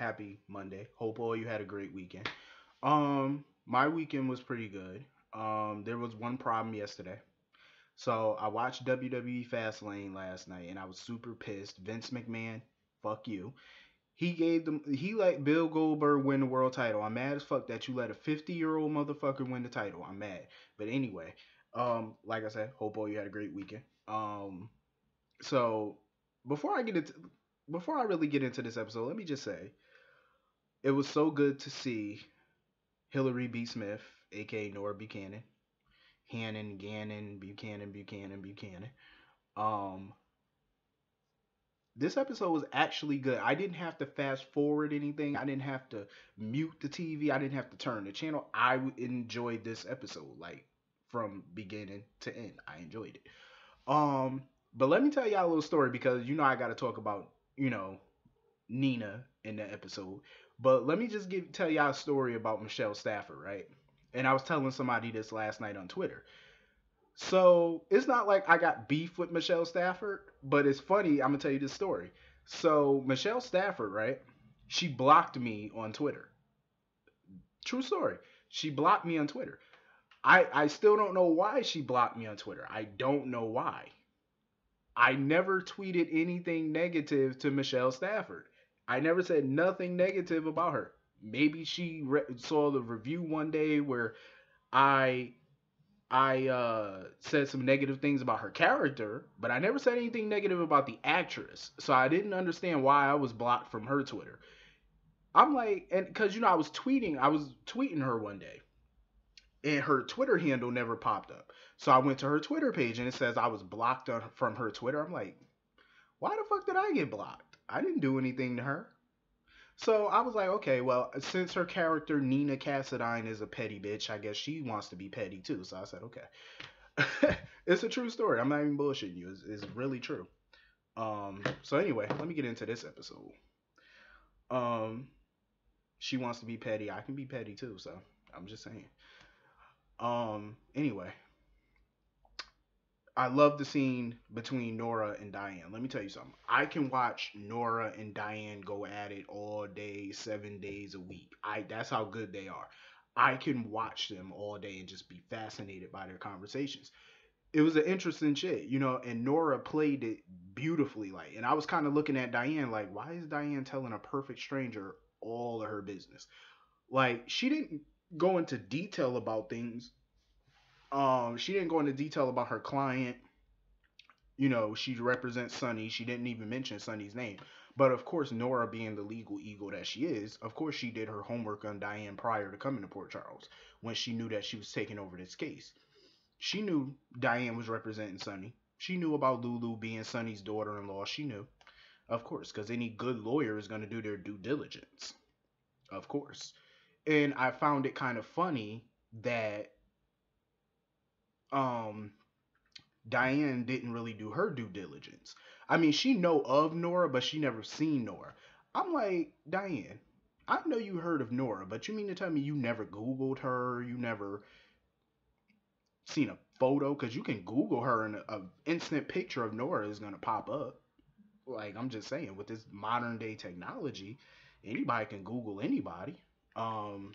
Happy Monday. Hope all you had a great weekend. My weekend was pretty good. There was one problem yesterday. So I watched WWE Fastlane last night, and I was super pissed. Vince McMahon, fuck you. He let Bill Goldberg win the world title. I'm mad as fuck that you let a 50-year-old motherfucker win the title. I'm mad. But anyway, like I said, hope all you had a great weekend. So before I get into before I really get into this episode, let me just say it was so good to see Hillary B. Smith, aka Nora Buchanan, Hannon, Gannon, Buchanan. Um, this episode was actually good. I didn't have to fast forward anything. I didn't have to mute the TV. I didn't have to turn the channel. Enjoyed this episode like from beginning to end. I enjoyed it. But let me tell y'all a little story because I got to talk about Nina in the episode. But let me just tell y'all a story about Michelle Stafford, right? And I was telling somebody this last night on Twitter. So it's not like I got beef with Michelle Stafford, but it's funny. I'm gonna tell you this story. So Michelle Stafford, right? She blocked me on Twitter. True story. She blocked me on Twitter. I still don't know why she blocked me on Twitter. I don't know why. I never tweeted anything negative to Michelle Stafford. I never said nothing negative about her. Maybe she saw the review one day where I I said some negative things about her character, but I never said anything negative about the actress. So I didn't understand why I was blocked from her Twitter. I'm like, and because I was tweeting her one day, and her Twitter handle never popped up. So I went to her Twitter page, and it says I was blocked from her Twitter. I'm like, why the fuck did I get blocked? I didn't do anything to her. So I was like, okay, well, since her character Nina Cassadine is a petty bitch, I guess she wants to be petty too. So I said, okay. It's a true story. I'm not even bullshitting you. It's really true. So anyway, let me get into this episode. Um, she wants to be petty. I can be petty too. So I'm just saying. Anyway, I love the scene between Nora and Diane. Let me tell you something. I can watch Nora and Diane go at it all day, 7 days a week. That's how good they are. I can watch them all day and just be fascinated by their conversations. It was an interesting shit, and Nora played it beautifully. Like, and I was kind of looking at Diane like, why is Diane telling a perfect stranger all of her business? Like, she didn't go into detail about things. She didn't go into detail about her client. She represents Sonny. She didn't even mention Sonny's name. But of course, Nora, being the legal eagle that she is, of course she did her homework on Diane prior to coming to Port Charles when she knew that she was taking over this case. She knew Diane was representing Sonny. She knew about Lulu being Sonny's daughter-in-law. She knew, of course, because any good lawyer is going to do their due diligence, of course. And I found it kind of funny that um Diane didn't really do her due diligence. I mean, she know of Nora, but she never seen Nora. I'm like, Diane, I know you heard of Nora, but you mean to tell me you never Googled her? You never seen a photo? Because you can Google her and a instant picture of Nora is going to pop up. Like, I'm just saying, with this modern day technology, anybody can Google anybody. Um,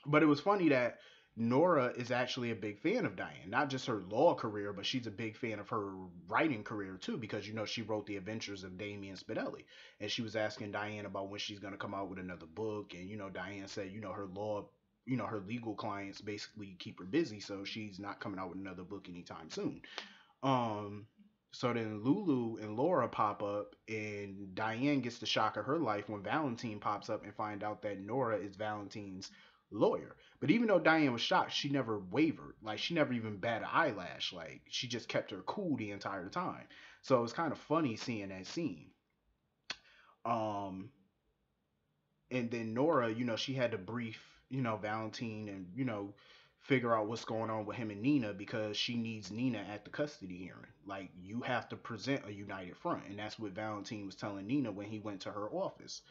but it was funny that Nora is actually a big fan of Diane, not just her law career, but she's a big fan of her writing career too, because she wrote The Adventures of Damien Spinelli, and she was asking Diane about when she's gonna come out with another book, and Diane said, her law, her legal clients basically keep her busy, so she's not coming out with another book anytime soon. Um, so then Lulu and Laura pop up, and Diane gets the shock of her life when Valentine pops up and find out that Nora is Valentine's lawyer. But even though Diane was shocked, she never wavered. Like, she never even bat an eyelash. Like, she just kept her cool the entire time. So it was kind of funny seeing that scene. Um, and then Nora, she had to brief, Valentine and, figure out what's going on with him and Nina because she needs Nina at the custody hearing. Like, you have to present a united front. And that's what Valentine was telling Nina when he went to her office.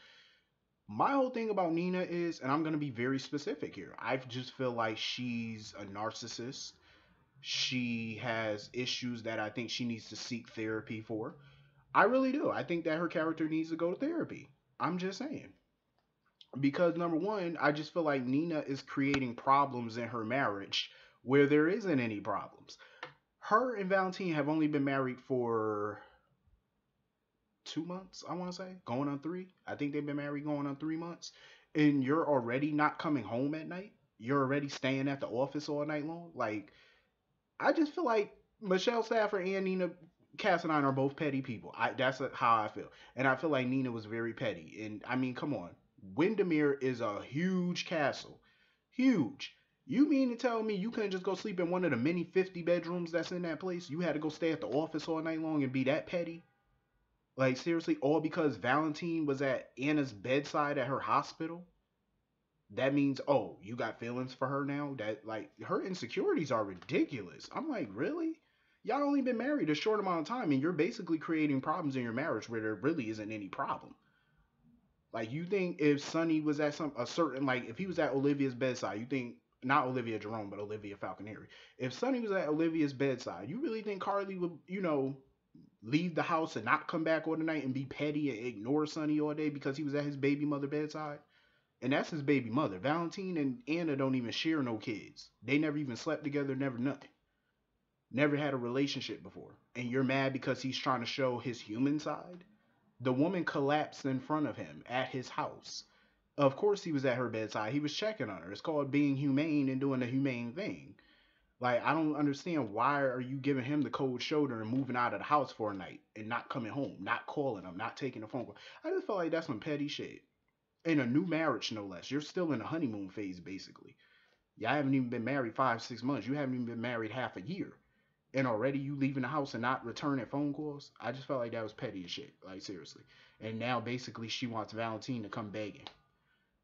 My whole thing about Nina is, and I'm going to be very specific here, I just feel like she's a narcissist. She has issues that I think she needs to seek therapy for. I really do. I think that her character needs to go to therapy. I'm just saying. Because number one, I just feel like Nina is creating problems in her marriage where there isn't any problems. Her and Valentine have only been married for 2 months, I want to say, going on three. I think they've been married going on 3 months. And you're already not coming home at night. You're already staying at the office all night long. Like, I just feel like Michelle Stafford and Nina Cassadine are both petty people. That's how I feel. And I feel like Nina was very petty. And I mean, come on. Windermere is a huge castle. Huge. You mean to tell me you couldn't just go sleep in one of the many 50 bedrooms that's in that place? You had to go stay at the office all night long and be that petty? Like, seriously, all because Valentine was at Anna's bedside at her hospital? That means, oh, you got feelings for her now? That, like, her insecurities are ridiculous. I'm like, really? Y'all only been married a short amount of time and you're basically creating problems in your marriage where there really isn't any problem. Like, you think if Sonny was at some a certain, like, if he was at Olivia's bedside, you think, not Olivia Jerome, but Olivia Falconeri. If Sonny was at Olivia's bedside, you really think Carly would, leave the house and not come back all the night and be petty and ignore Sonny all day because he was at his baby mother bedside? And that's his baby mother. Valentine and Anna don't even share no kids. They never even slept together, never nothing. Never had a relationship before. And you're mad because he's trying to show his human side? The woman collapsed in front of him at his house. Of course he was at her bedside. He was checking on her. It's called being humane and doing the humane thing. Like, I don't understand, why are you giving him the cold shoulder and moving out of the house for a night and not coming home, not calling him, not taking a phone call. I just feel like that's some petty shit. In a new marriage, no less. You're still in the honeymoon phase, basically. Y'all haven't even been married 5, 6 months. You haven't even been married half a year. And already you leaving the house and not returning phone calls. I just felt like that was petty as shit. Like, seriously. And now basically she wants Valentine to come begging.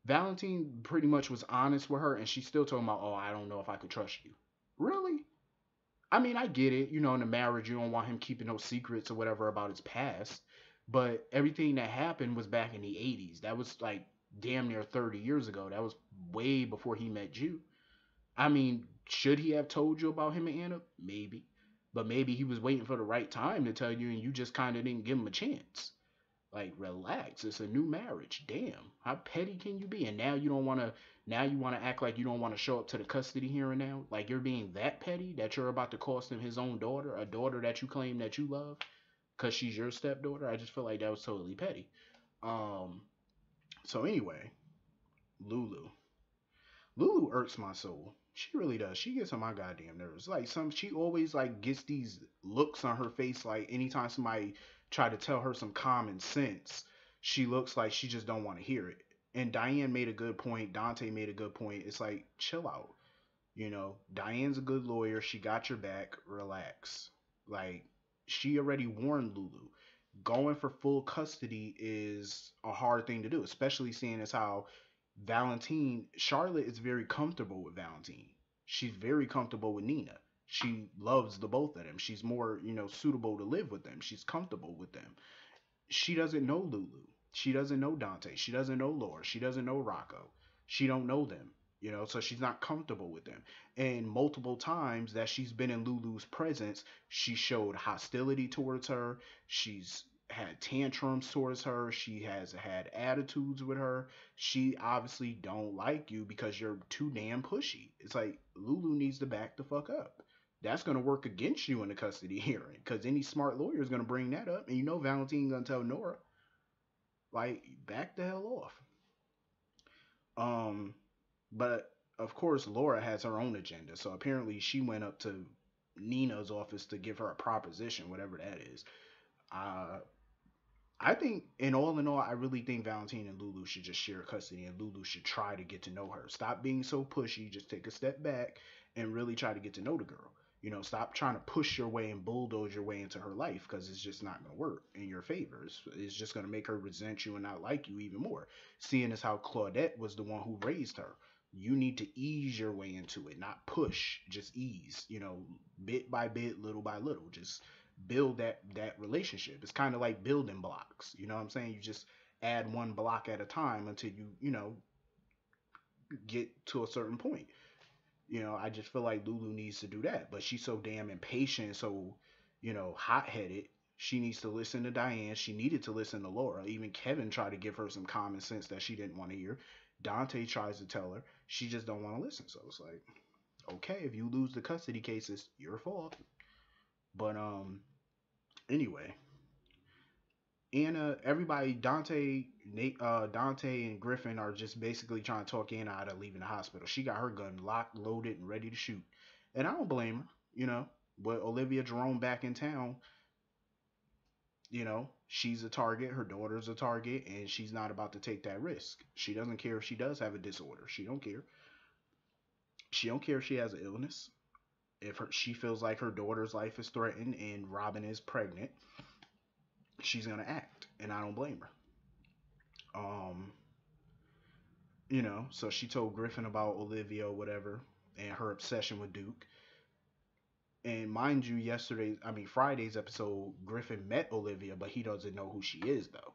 Valentine pretty much was honest with her and she's still talking about, oh, I don't know if I could trust you. Really? I mean, I get it. In a marriage, you don't want him keeping no secrets or whatever about his past. But everything that happened was back in the 80s. That was like damn near 30 years ago. That was way before he met you. I mean, should he have told you about him and Anna? Maybe. But maybe he was waiting for the right time to tell you and you just kind of didn't give him a chance. Like, relax. It's a new marriage. Damn. How petty can you be? And now you don't want to. Now you want to act like you don't want to show up to the custody hearing now. Like you're being that petty that you're about to cost him his own daughter, a daughter that you claim that you love, because she's your stepdaughter. I just feel like that was totally petty. Um. So anyway, Lulu. Lulu irks my soul. She really does. She gets on my goddamn nerves. Like she always like gets these looks on her face. Like anytime somebody try to tell her some common sense, she looks like she just don't want to hear it. And Diane made a good point. Dante made a good point. It's like chill out. Diane's a good lawyer. She got your back. Relax. Like she already warned Lulu. Going for full custody is a hard thing to do, especially seeing as how Charlotte is very comfortable with Valentine. She's very comfortable with Nina. She loves the both of them. She's more, suitable to live with them. She's comfortable with them. She doesn't know Lulu. She doesn't know Dante. She doesn't know Laura. She doesn't know Rocco. She don't know them. So she's not comfortable with them. And multiple times that she's been in Lulu's presence, she showed hostility towards her. She's had tantrums towards her. She has had attitudes with her. She obviously don't like you because you're too damn pushy. It's like Lulu needs to back the fuck up. That's going to work against you in the custody hearing because any smart lawyer is going to bring that up. And Valentine going to tell Nora, like, back the hell off. Um, but of course, Laura has her own agenda. So apparently, she went up to Nina's office to give her a proposition, whatever that is. Uh, I think, in all, I really think Valentine and Lulu should just share custody, and Lulu should try to get to know her. Stop being so pushy. Just take a step back and really try to get to know the girl. Stop trying to push your way and bulldoze your way into her life because it's just not going to work in your favor. It's just going to make her resent you and not like you even more. Seeing as how Claudette was the one who raised her. You need to ease your way into it, not push, just ease, bit by bit, little by little. Just build that relationship. It's kind of like building blocks. You know what I'm saying? You just add one block at a time until you get to a certain point. I just feel like Lulu needs to do that, but she's so damn impatient, so hot headed. She needs to listen to Diane. She needed to listen to Laura. Even Kevin tried to give her some common sense that she didn't want to hear. Dante tries to tell her. She just don't want to listen. So it's like, okay, if you lose the custody case, it's your fault. But anyway, Anna, everybody, Dante, Nate, Dante and Griffin are just basically trying to talk Anna out of leaving the hospital. She got her gun locked, loaded, and ready to shoot, and I don't blame her. You know, but Olivia Jerome back in town, she's a target, her daughter's a target, and she's not about to take that risk. She doesn't care if she does have a disorder. She don't care. She don't care if she has an illness. If she feels like her daughter's life is threatened and Robin is pregnant, she's gonna act, and I don't blame her. Um, so she told Griffin about Olivia or whatever, and her obsession with Duke. And mind you, Friday's episode, Griffin met Olivia, but he doesn't know who she is though.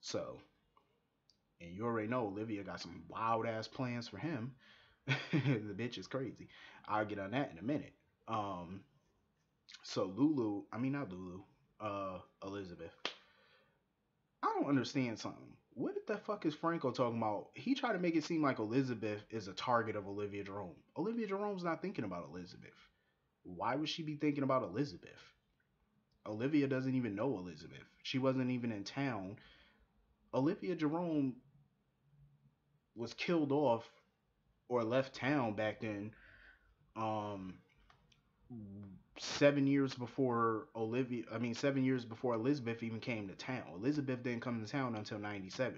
So, and you already know Olivia got some wild ass plans for him. The bitch is crazy. I'll get on that in a minute. Um, so not Lulu, Elizabeth. I don't understand something. What the fuck is Franco talking about? He tried to make it seem like Elizabeth is a target of Olivia Jerome. Olivia Jerome's not thinking about Elizabeth. Why would she be thinking about Elizabeth? Olivia doesn't even know Elizabeth. She wasn't even in town. Olivia Jerome was killed off or left town back then. Um, 7 years before 7 years before Elizabeth even came to town. Elizabeth didn't come to town until 97.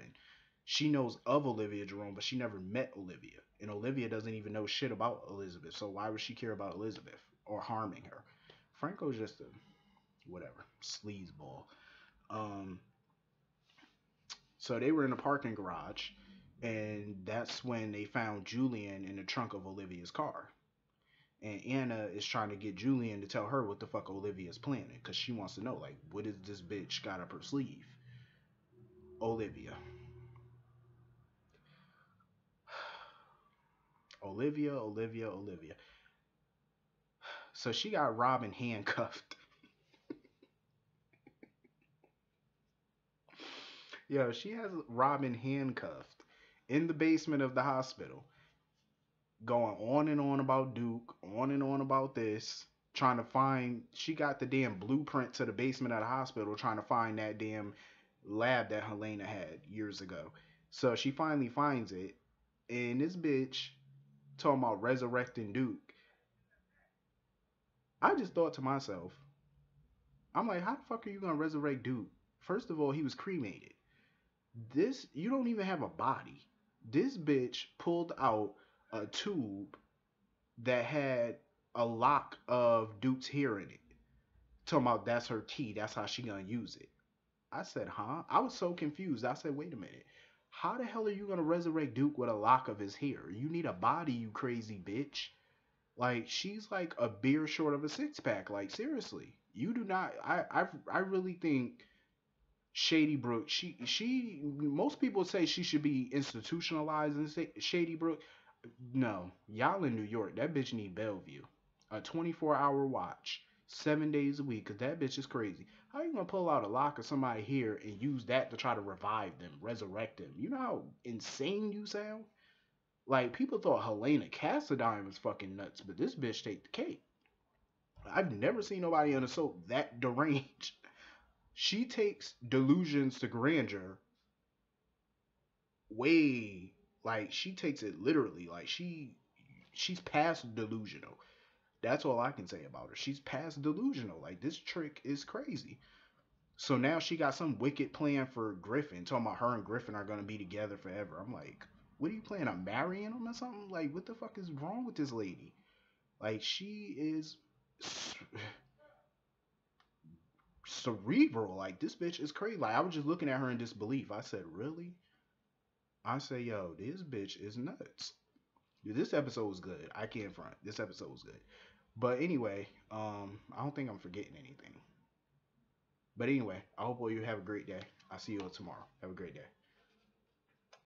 She knows of Olivia Jerome, but she never met Olivia. And Olivia doesn't even know shit about Elizabeth. So why would she care about Elizabeth or harming her? Franco's just a whatever, sleazeball. Um, so they were in a parking garage, and that's when they found Julian in the trunk of Olivia's car. And Anna is trying to get Julian to tell her what the fuck Olivia's planning, because she wants to know, like, what is this bitch got up her sleeve? Olivia. Olivia. So she got Robin handcuffed. Yo, she has Robin handcuffed in the basement of the hospital, going on and on about Duke, on and on about this, trying to find. She got the damn blueprint to the basement of the hospital, trying to find that damn lab that Helena had years ago. So she finally finds it, and this bitch talking about resurrecting Duke. I just thought to myself, I'm like, how the fuck are you gonna resurrect Duke? First of all, he was cremated. This, you don't even have a body. This bitch pulled out a tube that had a lock of Duke's hair in it. Talking about that's her key. That's how she gonna use it. I said, huh? I was so confused. I said, wait a minute. How the hell are you gonna resurrect Duke with a lock of his hair? You need a body, you crazy bitch. Like she's like a beer short of a six pack. Like seriously, you do not. I really think Shady Brook. She. Most people say she should be institutionalized in Shady Brook. No, y'all in New York. That bitch need Bellevue, a 24-hour watch, 7 days a week. Cause that bitch is crazy. How you gonna pull out a lock of somebody here and use that to try to revive them, resurrect them? You know how insane you sound. Like people thought Helena Cassadine was fucking nuts, but this bitch take the cake. I've never seen nobody on a soap that deranged. She takes delusions to grandeur way, like she takes it literally. Like she's past delusional. That's all I can say about her. She's past delusional. Like this trick is crazy. So now she got some wicked plan for Griffin, talking about her and Griffin are gonna be together forever. I'm like, what are you planning on marrying him or something? Like, what the fuck is wrong with this lady? Like, she is cerebral. Like, this bitch is crazy. Like, I was just looking at her in disbelief. I said, really? I say, yo, this bitch is nuts. This episode was good. I can't front. This episode was good. But anyway, I don't think I'm forgetting anything. But anyway, I hope all you have a great day. I'll see you all tomorrow. Have a great day.